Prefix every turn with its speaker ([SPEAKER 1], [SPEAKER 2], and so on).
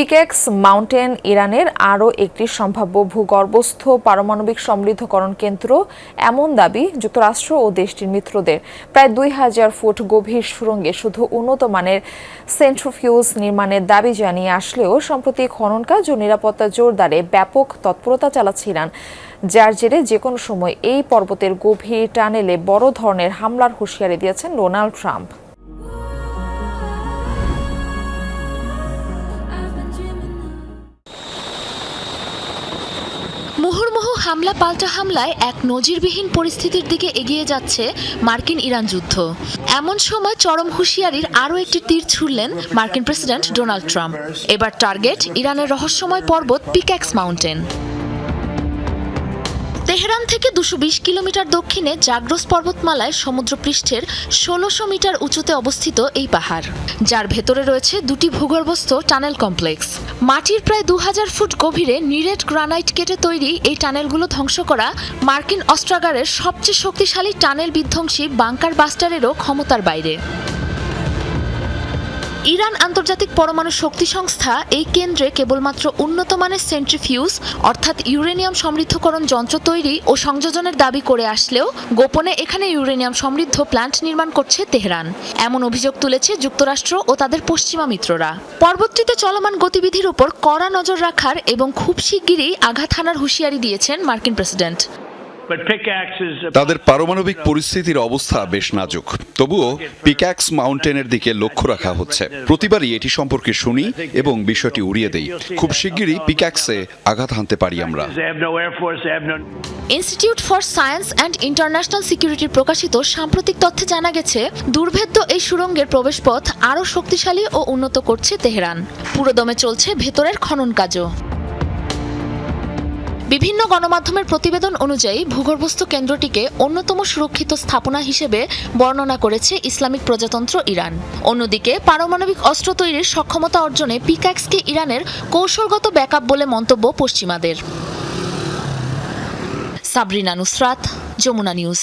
[SPEAKER 1] Pickaxe mountain ইরানের আরও একটি সম্ভাব্য ভূগর্ভস্থ পারমাণবিক সমৃদ্ধকরণ কেন্দ্র এমন দাবি যুক্তরাষ্ট্র ও দেশটির মিত্রদের। প্রায় 2000 ফুট গভীর সুড়ঙ্গে শুধু উন্নত মানের সেন্ট্রিফিউজ নির্মাণের দাবি জানিয়ে আসলেও সম্প্রতি খনন কাজ ও নিরাপত্তা জোরদারে ব্যাপক তৎপরতা চালাচ্ছে ইরান, যার জেরে যেকোনো সময় এই পর্বতের গভীর টানেলে বড় ধরনের হামলার হুঁশিয়ারি দিয়েছেন ডোনাল্ড ট্রাম্প।
[SPEAKER 2] মুহুর্মুহু হামলা পাল্টা হামলায় এক নজিরবিহীন পরিস্থিতির দিকে এগিয়ে যাচ্ছে মার্কিন ইরান যুদ্ধ। এমন সময় চরম হুঁশিয়ারির আরও একটি তীর ছুড়লেন মার্কিন প্রেসিডেন্ট ডোনাল্ড ট্রাম্প। এবার টার্গেট ইরানের রহস্যময় পর্বত পিকেক্স মাউন্টেন। তেহরান থেকে 220 কিলোমিটার দক্ষিণে জাগ্রস পর্বতমালায় সমুদ্রপৃষ্ঠের 1600 মিটার উঁচুতে অবস্থিত এই পাহাড়, যার ভেতরে রয়েছে দুটি ভূগর্ভস্থ টানেল কমপ্লেক্স। মাটির প্রায় 2000 ফুট গভীরে নিরেট গ্রানাইট কেটে তৈরি এই টানেলগুলো ধ্বংস করা মার্কিন অস্ত্রাগারের সবচেয়ে শক্তিশালী টানেল বিধ্বংসী বাংকার বাস্টারেরও ক্ষমতার বাইরে। ইরান আন্তর্জাতিক পরমাণু শক্তি সংস্থা এই কেন্দ্রে কেবলমাত্র উন্নত মানের সেন্ট্রিফিউজ অর্থাৎ ইউরেনিয়াম সমৃদ্ধকরণ যন্ত্র তৈরি ও সংযোজনের দাবি করে আসলেও গোপনে এখানে ইউরেনিয়াম সমৃদ্ধ প্ল্যান্ট নির্মাণ করছে তেহরান, এমন অভিযোগ তুলেছে যুক্তরাষ্ট্র ও তাদের পশ্চিমা মিত্ররা। পর্বতটিতে চলমান গতিবিধির উপর কড়া নজর রাখার এবং খুব শিগগিরই আঘাত হানার হুঁশিয়ারি দিয়েছেন মার্কিন প্রেসিডেন্ট।
[SPEAKER 3] তাদের পারমাণবিক পরিস্থিতির অবস্থা বেশ নাজুক, তবুও পিক্যাক্স মাউন্টেনের দিকে লক্ষ্য রাখা হচ্ছে। প্রতিবারই এটি সম্পর্কে শুনি এবং বিষয়টি উড়িয়ে দেই। খুব শিগগিরই পিক্যাক্সে আঘাত হানতে পারি আমরা।
[SPEAKER 2] Institute for science and international সিকিউরিটির প্রকাশিত সাম্প্রতিক তথ্যে জানা গেছে, দুর্ভেদ্য এই সুড়ঙ্গের প্রবেশপথ আরও শক্তিশালী ও উন্নত করছে তেহরান। পুরোদমে চলছে ভেতরের খনন কাজও। বিভিন্ন গণমাধ্যমের প্রতিবেদন অনুযায়ী ভূগর্ভস্থ কেন্দ্রটিকে অন্যতম সুরক্ষিত স্থাপনা হিসেবে বর্ণনা করেছে ইসলামিক প্রজাতন্ত্র ইরান। অন্যদিকে পারমাণবিক অস্ত্র তৈরির সক্ষমতা অর্জনে পিক্যাক্সকে ইরানের কৌশলগত ব্যাকআপ বলে মন্তব্য পশ্চিমাদের। সাবরিনা নুসরাত, যমুনা নিউজ।